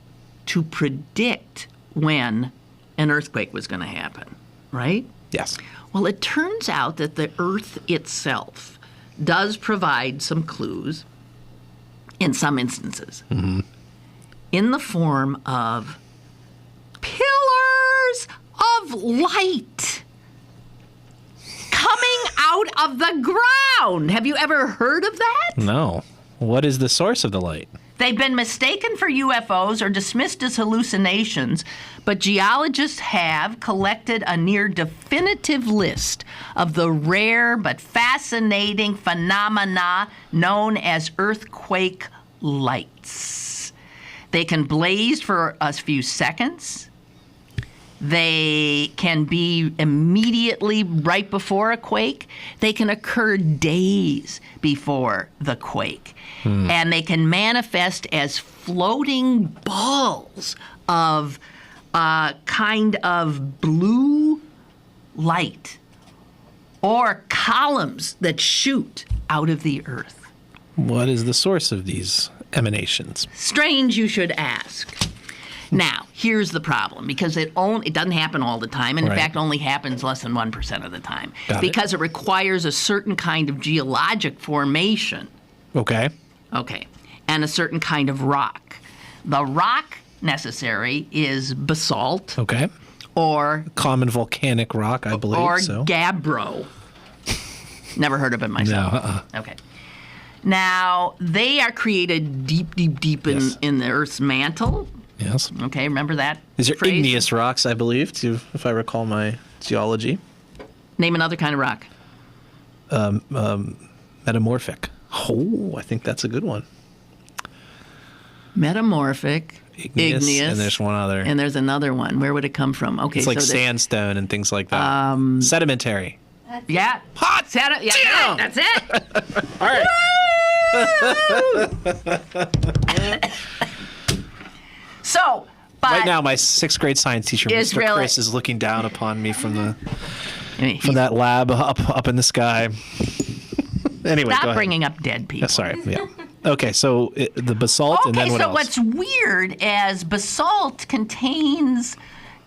to predict when an earthquake was going to happen, right? Yes. Well, it turns out that the Earth itself does provide some clues in some instances in the form of pillars of light coming out of the ground. Have you ever heard of that? No. What is the source of the light? They've been mistaken for UFOs or dismissed as hallucinations, but geologists have collected a near definitive list of the rare but fascinating phenomena known as earthquake lights. They can blaze for a few seconds. They can be immediately right before a quake. They can occur days before the quake. And they can manifest as floating balls of kind of blue light or columns that shoot out of the earth. What is the source of these emanations? Strange you should ask. Now, here's the problem, because it doesn't happen all the time, and in fact only happens less than 1% of the time, because it requires a certain kind of geologic formation. Okay. Okay, and a certain kind of rock. The rock necessary is basalt. Okay. Or common volcanic rock, I believe. Or so. gabbro. Never heard of it myself. No. Okay. Now, they are created deep in the Earth's mantle. Yes. Okay, remember that? These are phrase? igneous rocks, I believe, if I recall my geology. Name another kind of rock. Metamorphic. Oh, I think that's a good one. Metamorphic, igneous, and there's one other. And there's another one. Where would it come from? Okay, it's like sandstone and things like that. Sedimentary. Yeah. Hot. Yeah, that's it. All right. So, but right now, my 6th grade science teacher, Mr. Chris, is looking down upon me from that lab up in the sky. Anyway, stop bringing up dead people. Sorry. Yeah. Okay, so the basalt, and then what else? Okay, so what's weird is basalt contains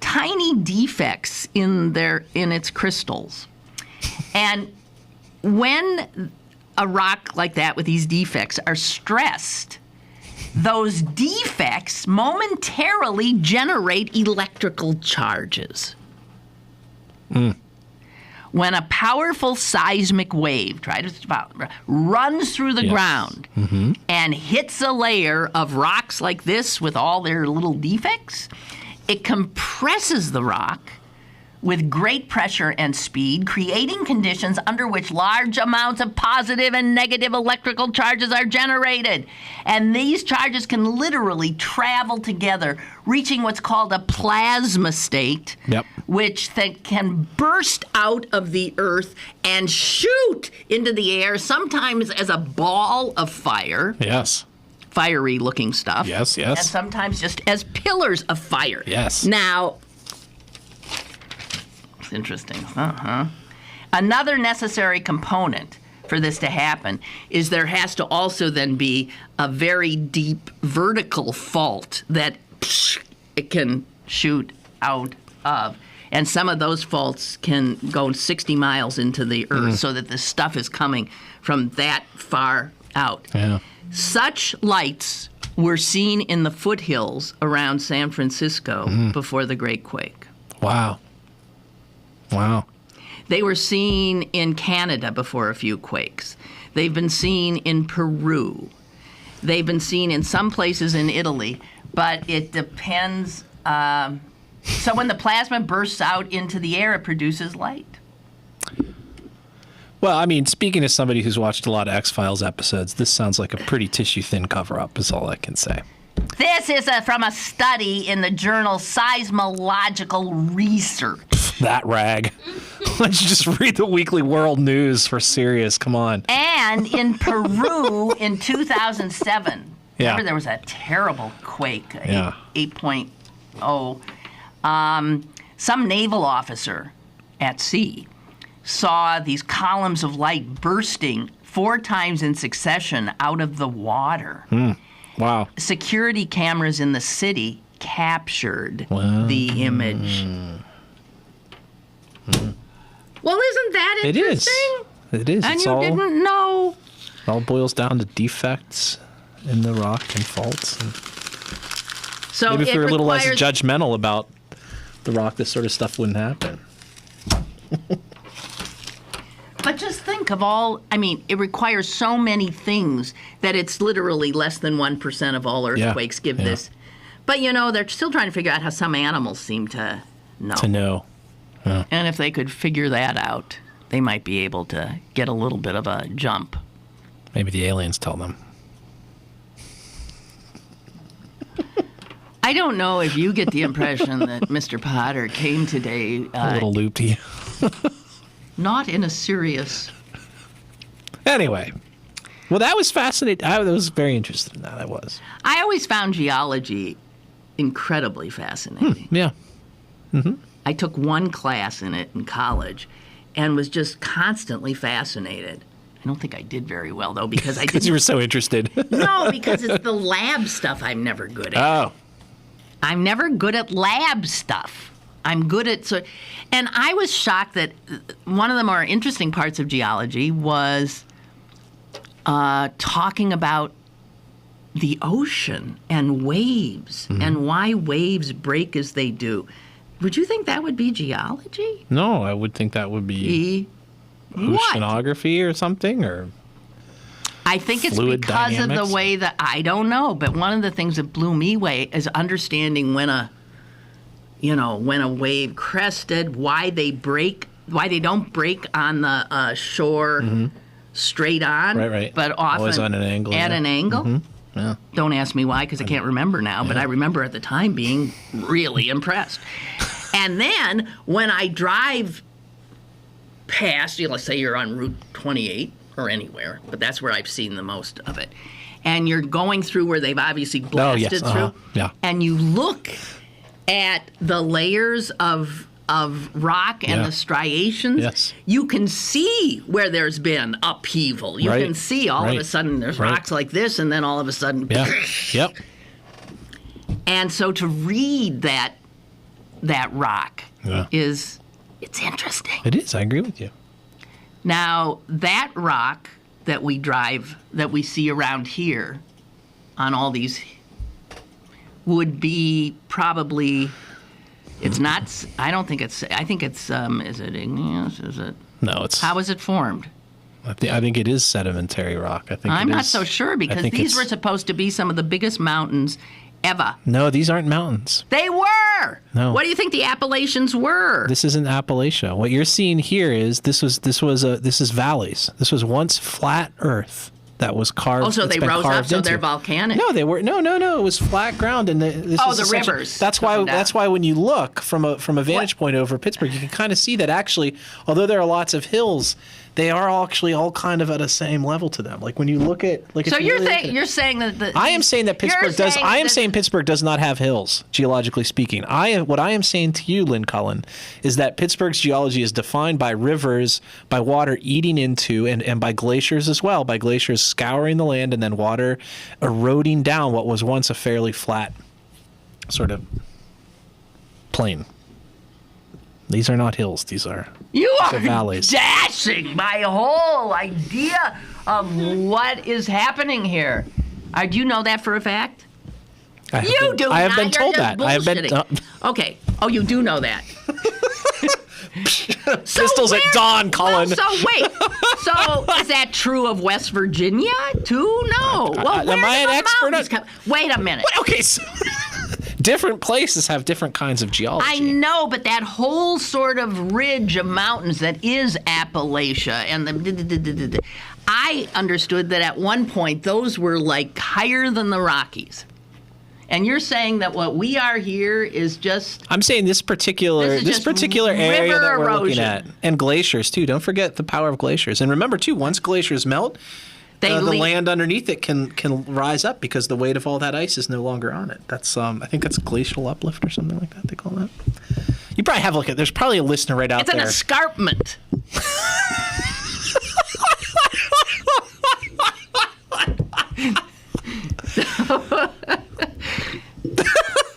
tiny defects in its crystals, and when a rock like that with these defects are stressed, those defects momentarily generate electrical charges. When a powerful seismic wave runs through the ground and hits a layer of rocks like this with all their little defects, it compresses the rock with great pressure and speed, creating conditions under which large amounts of positive and negative electrical charges are generated. And these charges can literally travel together, reaching what's called a plasma state, which can burst out of the earth and shoot into the air, sometimes as a ball of fire. Yes. Fiery looking stuff. Yes. And sometimes just as pillars of fire. Yes. Now, interesting. Another necessary component for this to happen is there has to also then be a very deep vertical fault that it can shoot out of. And some of those faults can go 60 miles into the earth so that the stuff is coming from that far out. Yeah. Such lights were seen in the foothills around San Francisco before the Great Quake. Wow. They were seen in Canada before a few quakes. They've been seen in Peru. They've been seen in some places in Italy, but it depends. So when the plasma bursts out into the air, it produces light. Well, I mean, speaking as somebody who's watched a lot of X-Files episodes, this sounds like a pretty tissue-thin cover-up is all I can say. This is from a study in the journal Seismological Research. That rag. Why don't you just read the Weekly World News for serious? Come on. And in Peru in 2007, remember there was a terrible quake, 8.0. Some naval officer at sea saw these columns of light bursting 4 times in succession out of the water. Wow. Security cameras in the city captured the image. Well, isn't that interesting? It is. And it's you didn't know. It all boils down to defects in the rock and faults. And so maybe if we were a little less judgmental about the rock, this sort of stuff wouldn't happen. But just think of it requires so many things that it's literally less than 1% of all earthquakes give this. But, they're still trying to figure out how some animals seem to know. Yeah. And if they could figure that out, they might be able to get a little bit of a jump. Maybe the aliens tell them. I don't know if you get the impression that Mr. Potter came today. A little loopy. Not in a serious. Anyway. Well, that was fascinating. I was very interested in that. I was. I always found geology incredibly fascinating. Yeah. Mm-hmm. I took one class in it in college and was just constantly fascinated. I don't think I did very well, though, because I didn't. Because you were so interested. No, because it's the lab stuff I'm never good at. Oh. I'm never good at lab stuff. I'm good at... And I was shocked that one of the more interesting parts of geology was talking about the ocean and waves and why waves break as they do. Would you think that would be geology? No, I would think that would be oceanography or something, or I think it's fluid because dynamics. of the way that I don't know, but one of the things that blew me away is understanding when a wave crested, why they don't break on the shore straight on, right, but often always on an angle. At an angle. Mm-hmm. Yeah. Don't ask me why, because I can't remember now, but I remember at the time being really impressed. And then when I drive past, let's say you're on Route 28 or anywhere, but that's where I've seen the most of it, and you're going through where they've obviously blasted through, and you look at the layers of rock and the striations, you can see where there's been upheaval. You can see all of a sudden there's rocks like this, and then all of a sudden... Yep. And so to read that rock it's interesting. It is. I agree with you. Now, that rock that we see around here on all these would be probably... It's not. I don't think it's. I think it's. Is it igneous? Is it? No, it's. How is it formed? I think it is sedimentary rock. I think. I'm not so sure because these were supposed to be some of the biggest mountains ever. No, these aren't mountains. They were. No. What do you think the Appalachians were? This isn't Appalachia. What you're seeing here is this is valleys. This was once flat Earth. that was carved. Oh, so they rose up, so they're volcanic. No, they were no. It was flat ground, and the rivers. That's why when you look from a vantage point over Pittsburgh, you can kind of see that actually, although there are lots of hills, they are actually all kind of at a same level to them. Like when you look at So you're saying that I am saying that Pittsburgh does. I am saying Pittsburgh does not have hills, geologically speaking. What I am saying to you, Lynn Cullen, is that Pittsburgh's geology is defined by rivers, by water eating into, and by glaciers as well. By glaciers scouring the land and then water eroding down what was once a fairly flat sort of plain. These are not hills. These are valleys. Dashing my whole idea of what is happening here. Do you know that for a fact? I have been told that. I have been. Okay. Oh, you do know that. Pistols at dawn, Colin. Well, so wait. So is that true of West Virginia too? No. Well, am I an expert? Wait a minute. What? Okay. So different places have different kinds of geology. I know, but that whole sort of ridge of mountains that is Appalachia, and I understood that at one point those were like higher than the Rockies. And you're saying that what we are here is just... I'm saying this particular area that we're looking at. And glaciers, too. Don't forget the power of glaciers. And remember, too, once glaciers melt, the land underneath it can rise up because the weight of all that ice is no longer on it. That's I think that's glacial uplift or something like that they call that. You probably have there's probably a listener right out there. It's an escarpment.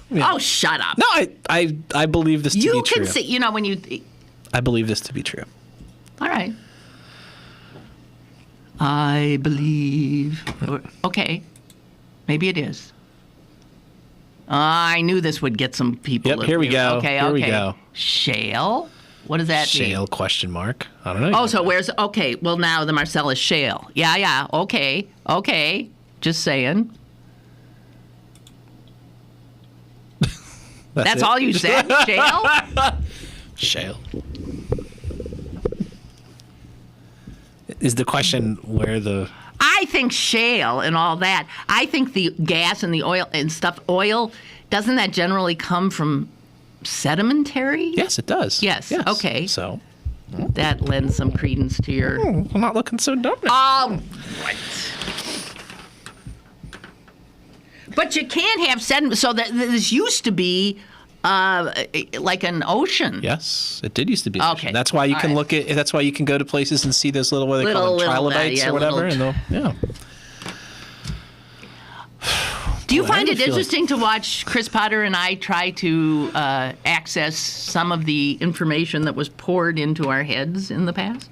Yeah. Oh, shut up. No, I believe this to be true. You can see, when you... I believe this to be true. All right. I believe... Okay. Maybe it is. I knew this would get some people... Yep, here we go. Okay, here we go. Shale? What does that mean? Shale, question mark. I don't know. Oh, so where's... Okay, well, now the Marcellus Shale. Yeah. Okay. Just saying. That's all you said? Shale? Shale. Is the question where the... I think shale and all that, I think the gas and the oil and stuff, doesn't that generally come from sedimentary? Yes, it does. Yes. Okay. So... That lends some credence to your... I'm not looking so dumb now. Right. But you can't have sediment. So this used to be like an ocean. Yes, it did used to be. An Okay, ocean. That's why you can look at. That's why you can go to places and see those little what they call them trilobites or whatever. Do you find it interesting to watch Chris Potter and I try to access some of the information that was poured into our heads in the past?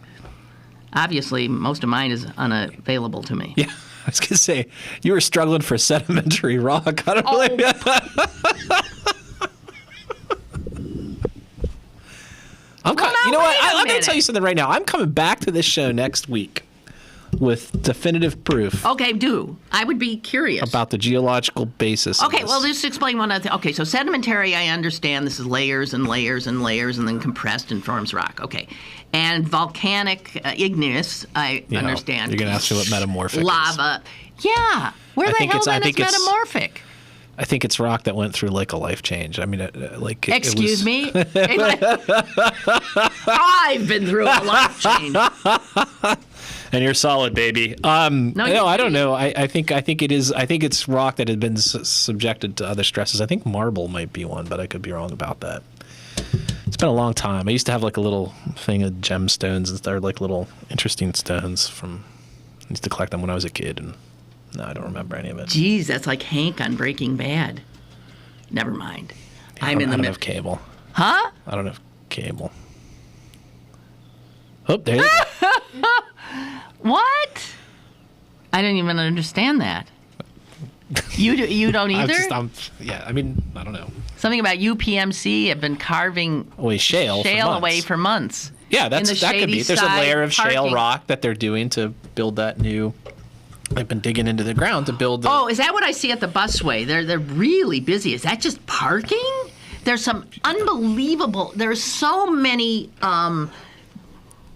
Obviously, most of mine is unavailable to me. Yeah. I was going to say, you were struggling for sedimentary rock. I don't blame you. You know what? I'm going to tell you something right now. I'm coming back to this show next week with definitive proof. Okay, do. I would be curious. About the geological basis. Okay, well, just explain one other thing. Okay, so sedimentary, I understand this is layers and layers and layers and then compressed and forms rock. Okay. And volcanic igneous, I understand. You're going to ask me what metamorphic lava. is. Yeah. Where the hell then is metamorphic? I think it's rock that went through like a life change. I mean, Excuse me? I've been through a life change. And you're solid, baby. No, I don't know. I think it is. I think it's rock that had been subjected to other stresses. I think marble might be one, but I could be wrong about that. It's been a long time. I used to have like a little thing of gemstones and stuff, like little interesting stones from. I used to collect them when I was a kid, and no, I don't remember any of it. Geez, that's like Hank on Breaking Bad. Never mind. Yeah, I don't have cable. Huh? I don't have cable. Oh, there you go. What? I didn't even understand that. You don't either? I mean, I don't know. Something about UPMC have been carving shale away for months. Yeah, that could be. There's a layer of shale rock that they're doing to build that new. They've been digging into the ground to build. Oh, is that what I see at the busway? They're really busy. Is that just parking? There's some unbelievable. There's so many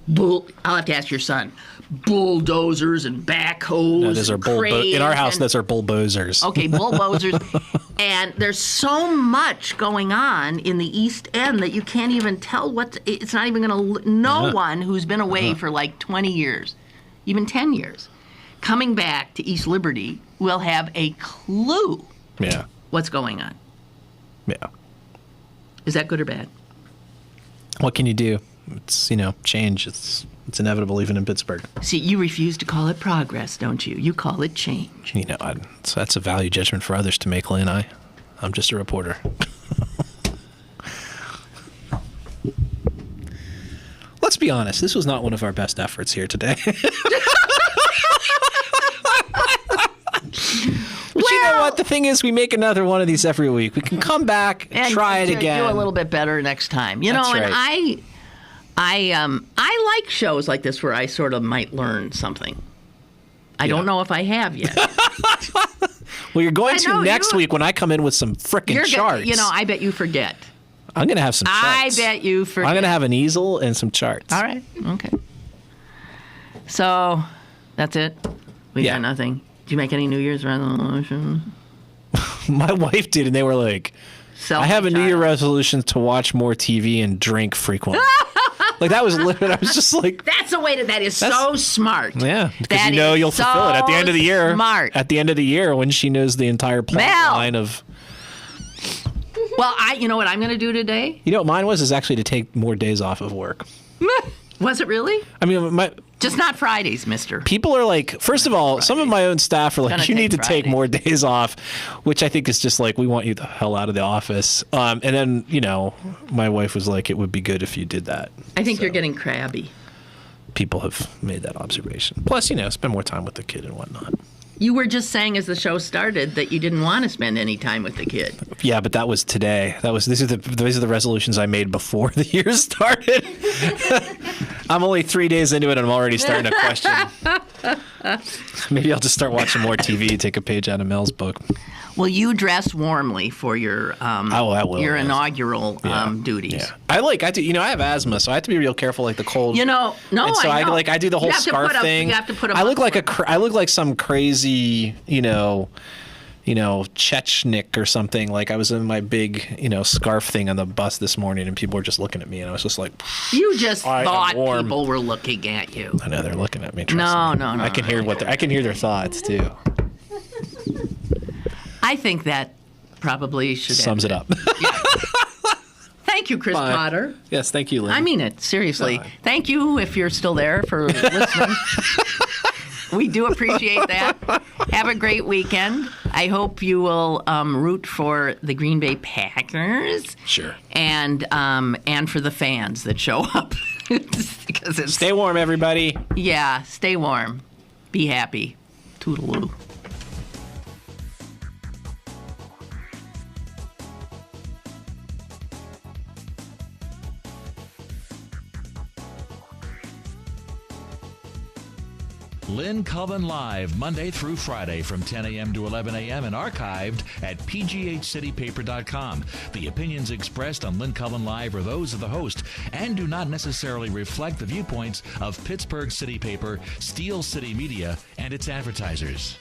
I'll have to ask your son. Bulldozers and backhoes. No, those are in our house. Those are bulldozers. Okay, bulldozers. And there's so much going on in the East End that you can't even tell it's not even going to. No one who's been away for like 20 years, even 10 years, coming back to East Liberty will have a clue. Yeah. What's going on? Yeah. Is that good or bad? What can you do? It's change. It's inevitable even in Pittsburgh. See, you refuse to call it progress, don't you? You call it change. That's a value judgment for others to make, Lynn. I'm just a reporter. Let's be honest. This was not one of our best efforts here today. But you know what? The thing is, we make another one of these every week. We can come back and try it again. Do a little bit better next time. That's right. And I like shows like this where I sort of might learn something. I don't know if I have yet. Well, you're going to next week when I come in with some frickin' charts. I bet you forget. I'm going to have some charts. I bet you forget. I'm going to have an easel and some charts. All right. Okay. So, that's it? We got nothing. Did you make any New Year's resolutions? My wife did, and they were like, I have a New Year resolution to watch more TV and drink frequently. Like, that was literally, I was just like... That's so smart. Yeah, because you'll fulfill it at the end of the year. Smart. At the end of the year when she knows the entire plot line of... Well, you know what I'm going to do today? You know what mine was? Is actually to take more days off of work. Was it really? I mean, just not Fridays, mister. People are like, first of all, some of my own staff are like, you need to take more days off, which I think is just like, we want you the hell out of the office. And then, my wife was like, it would be good if you did that. I think you're getting crabby. People have made that observation. Plus, spend more time with the kid and whatnot. You were just saying as the show started that you didn't want to spend any time with the kid. Yeah, but that was today. These are the resolutions I made before the year started. I'm only 3 days into it and I'm already starting to question. Maybe I'll just start watching more TV, take a page out of Mel's book. Well, you dress warmly for your inaugural duties. Yeah. I have asthma, so I have to be real careful, like the cold. No, and so I know. I do the whole scarf thing. You have to put a I look like some crazy, Chechnik or something. Like I was in my big, scarf thing on the bus this morning, and people were just looking at me, and I was just like, you just thought people were looking at you. I know they're looking at me. No. I can hear I can hear their thoughts too. I think that probably should sums it up. Yeah. Thank you, Chris Potter. Yes, thank you, Lynn. I mean it, seriously. Thank you if you're still there for listening. We do appreciate that. Have a great weekend. I hope you will root for the Green Bay Packers. Sure. And for the fans that show up. Stay warm, everybody. Yeah, stay warm. Be happy. Toodaloo. Lynn Cullen Live, Monday through Friday from 10 a.m. to 11 a.m. and archived at pghcitypaper.com. The opinions expressed on Lynn Cullen Live are those of the host and do not necessarily reflect the viewpoints of Pittsburgh City Paper, Steel City Media, and its advertisers.